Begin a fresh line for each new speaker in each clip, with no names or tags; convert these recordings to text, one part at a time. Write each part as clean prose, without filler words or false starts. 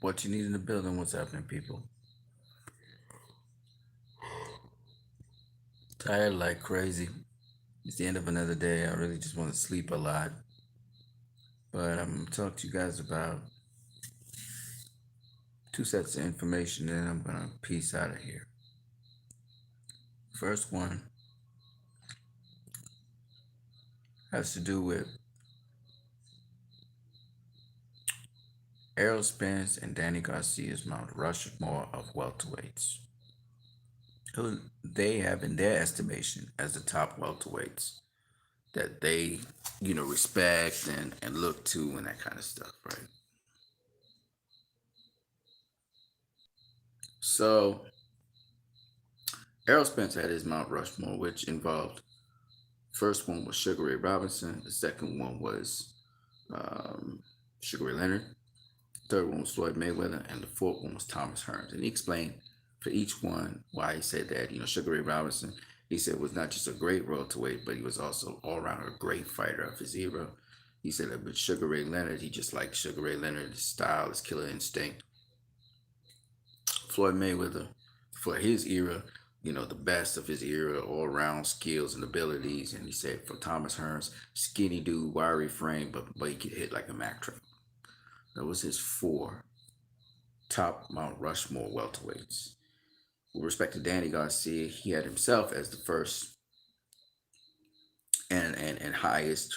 What you need in the building? What's happening, people? Tired like crazy. It's the end of another day. I really just want to sleep a lot. But I'm going to talk to you guys about two sets of information, and then I'm going to peace out of here. First one has to do with Errol Spence and Danny Garcia's Mount Rushmore of welterweights, who they have in their estimation as the top welterweights that they, respect and look to and that kind of stuff, right? So Errol Spence had his Mount Rushmore, which involved first one was Sugar Ray Robinson, the second one was um, Sugar Ray Leonard, the third one was Floyd Mayweather, and the fourth one was Thomas Hearns. And he explained for each one why he said that. Sugar Ray Robinson, he said, was not just a great welterweight, but he was also all around a great fighter of his era. He said that with Sugar Ray Leonard, he just liked Sugar Ray Leonard, his style, his killer instinct. Floyd Mayweather, for his era, the best of his era, all around skills and abilities. And he said for Thomas Hearns, skinny dude, wiry frame, but he could hit like a Mack truck. That was his four top Mount Rushmore welterweights. With respect to Danny Garcia, he had himself as the first and highest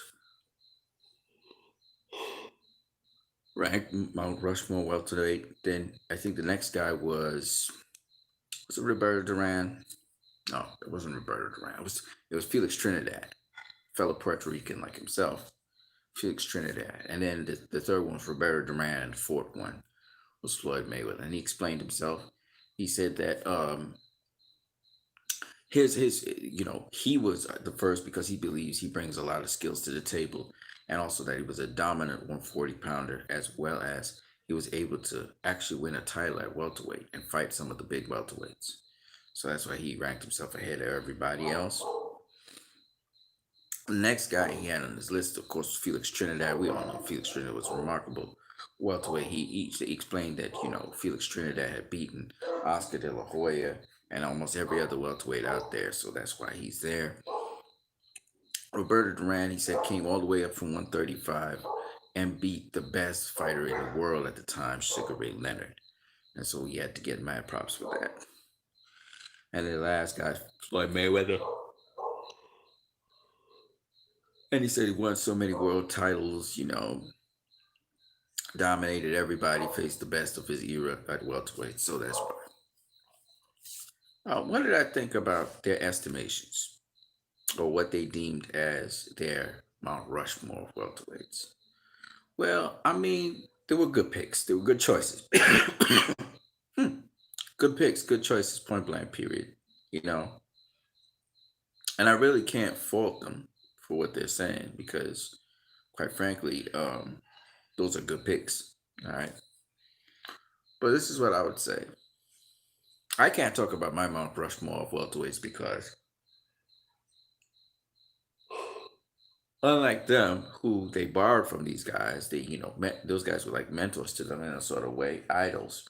ranked Mount Rushmore welterweight. Then I think the next guy was it Roberto Duran? No, it wasn't Roberto Duran. It was Felix Trinidad, fellow Puerto Rican like himself. Felix Trinidad. And then the third one was Roberto Duran, and the fourth one was Floyd Mayweather. And he explained himself. He said that his he was the first because he believes he brings a lot of skills to the table, and also that he was a dominant 140 pounder, as well as he was able to actually win a title at welterweight and fight some of the big welterweights. So that's why he ranked himself ahead of everybody else. The next guy he had on his list, of course, was Felix Trinidad. We all know Felix Trinidad was remarkable welterweight. He explained that Felix Trinidad had beaten Oscar De La Hoya and almost every other welterweight out there, so that's why he's there. Roberto Duran, he said, came all the way up from 135 and beat the best fighter in the world at the time, Sugar Ray Leonard, and so he had to get mad props for that. And the last guy, Floyd Mayweather. And he said he won so many world titles, dominated everybody, faced the best of his era at welterweight. So that's why. What did I think about their estimations or what they deemed as their Mount Rushmore welterweights? Well, I mean, they were good picks. They were good choices. Good picks, good choices, point blank, period. You know, and I really can't fault them for what they're saying because, quite frankly, those are good picks. All right. But this is what I would say. I can't talk about my Mount Rushmore of welterweights because, unlike them, who they borrowed from these guys, those guys were like mentors to them in a sort of way, idols.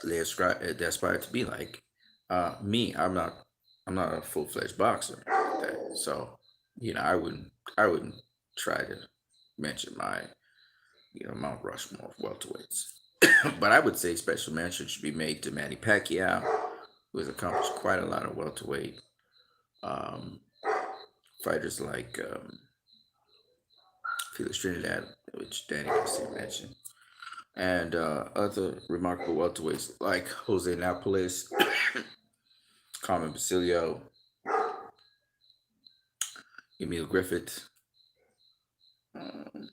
They aspire to be like me. I'm not a full fledged boxer like that. So, I wouldn't try to mention my Mount Rushmore of welterweights. But I would say special mention should be made to Manny Pacquiao, who has accomplished quite a lot of welterweight um, fighters like Felix Trinidad, which Danny Garcia mentioned, and other remarkable welterweights like Jose Napoles, Carmen Basilio, Emil Griffith, um,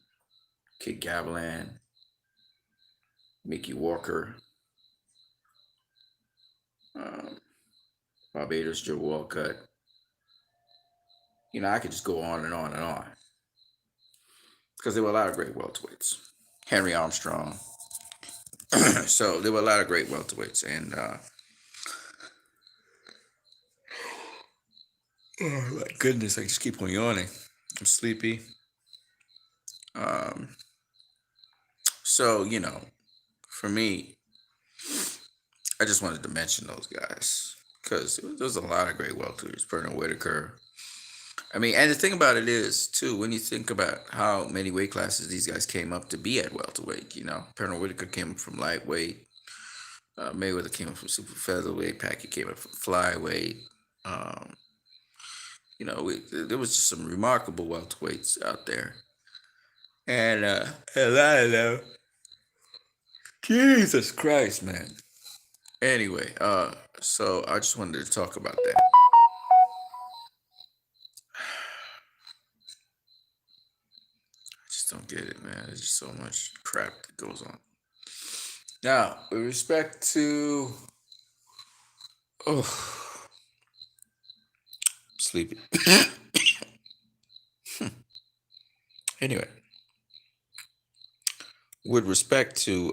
Kid Gavilan, Mickey Walker, um, Barbados Joe Walcott. I could just go on and on and on because there were a lot of great welterweights. Henry Armstrong. So there were a lot of great welterweights, and oh my goodness, I just keep on yawning. I'm sleepy. Um, so for me, I just wanted to mention those guys because there's a lot of great welterweights. Pernell Whitaker. I mean, and the thing about it is too, when you think about how many weight classes these guys came up to be at welterweight, Pernell Whitaker came up from lightweight, Mayweather came up from super featherweight, Pacquiao came up from flyweight. Um, there was just some remarkable welterweights out there, and a lot of them. Jesus Christ, man. Anyway, so I just wanted to talk about that. I just don't get it, man. There's just so much crap that goes on. Now, with respect to, oh, sleepy. Anyway, with respect to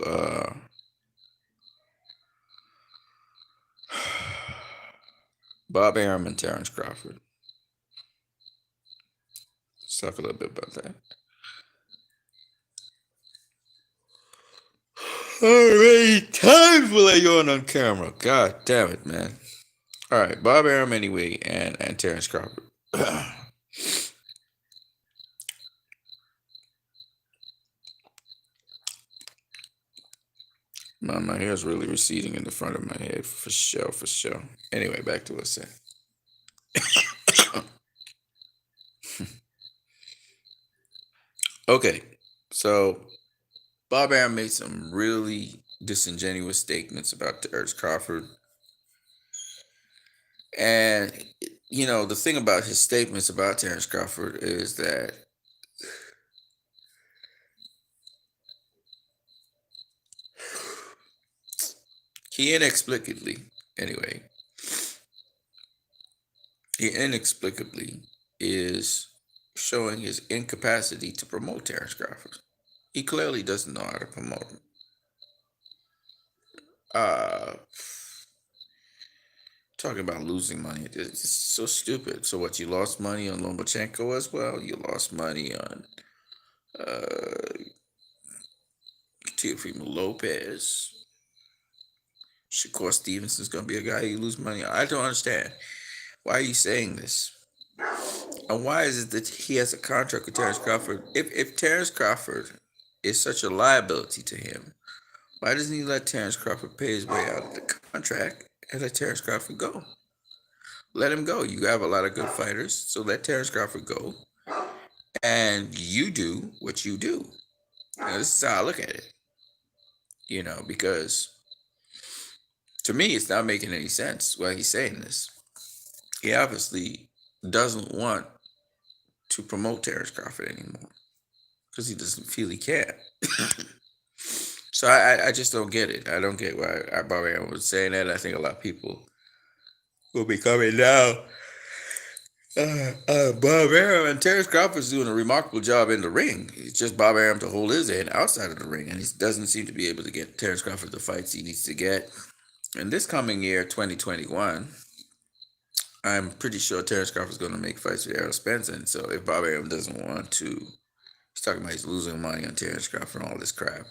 Bob Arum and Terrence Crawford, let's talk a little bit about that. How many times will I yawn on camera? God damn it, man. All right, Bob Arum anyway, and Terrence Crawford. My hair is really receding in the front of my head, for sure, for sure. Anyway, back to what I said. Okay, so Bob Arum made some really disingenuous statements about Terrence Crawford. And, the thing about his statements about Terrence Crawford is that he anyway, he inexplicably is showing his incapacity to promote Terrence Crawford. He clearly doesn't know how to promote him. Uh, Talking about losing money, it's so stupid. So what? You lost money on Lomachenko as well. You lost money on uh, Teofimo Lopez. Shakur Stevenson's gonna be a guy you lose money on. I don't understand. Why are you saying this? And why is it that he has a contract with Terrence Crawford? If Terrence Crawford is such a liability to him, why doesn't he let Terrence Crawford pay his way out of the contract and let Terrence Crawford go? Let him go. You have a lot of good fighters, so let Terrence Crawford go, and you do what you do. This is how I look at it. Because to me, it's not making any sense why he's saying this. He obviously doesn't want to promote Terrence Crawford anymore because he doesn't feel he can. So I just don't get it. I don't get why Bob Arum was saying that. I think a lot of people will be coming down. Bob Arum and Terrence Crawford's doing a remarkable job in the ring. It's just Bob Arum to hold his end outside of the ring, and he doesn't seem to be able to get Terrence Crawford the fights he needs to get. And this coming year, 2021, I'm pretty sure Terrence Crawford's going to make fights with Errol Spence. And so if Bob Arum doesn't want to, he's talking about he's losing money on Terrence Crawford and all this crap.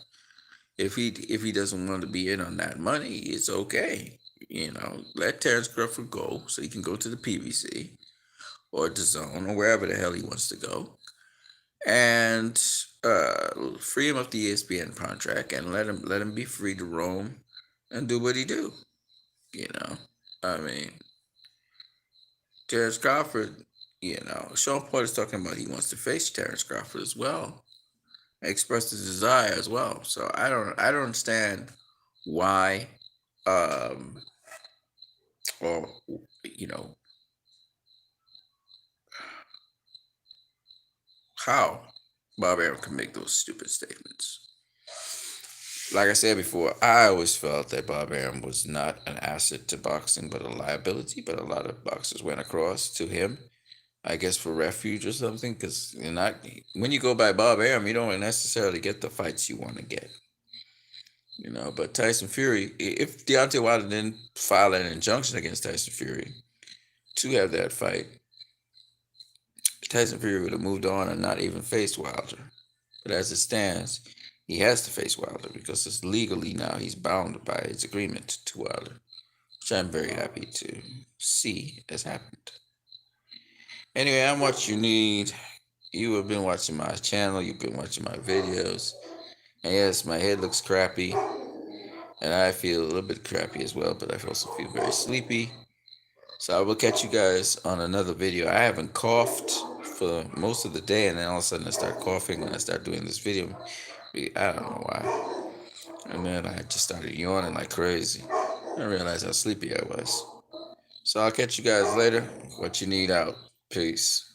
If he doesn't want to be in on that money, it's okay. Let Terrence Crawford go so he can go to the PBC or the Zone or wherever the hell he wants to go, and free him of the ESPN contract and let him be free to roam and do what he do. I mean, Terrence Crawford. Sean Porter's talking about he wants to face Terrence Crawford as well, expressed his desire as well. So I don't understand why, or how Bob Arum can make those stupid statements. Like I said before, I always felt that Bob Arum was not an asset to boxing, but a liability. But a lot of boxers went across to him, I guess, for refuge or something. Because when you go by Bob Arum, you don't necessarily get the fights you want to get. But Tyson Fury, if Deontay Wilder didn't file an injunction against Tyson Fury to have that fight, Tyson Fury would have moved on and not even faced Wilder. But as it stands, He has to face Wilder because it's legally now he's bound by his agreement to Wilder, which I'm very happy to see has happened. Anyway, I'm what you need. You have been watching my channel, you've been watching my videos. And yes, my head looks crappy, and I feel a little bit crappy as well, but I also feel very sleepy. So I will catch you guys on another video. I haven't coughed for most of the day, and then all of a sudden I start coughing when I start doing this video. I don't know why. And then I just started yawning like crazy. I realized how sleepy I was. So I'll catch you guys later. What you need out. Peace.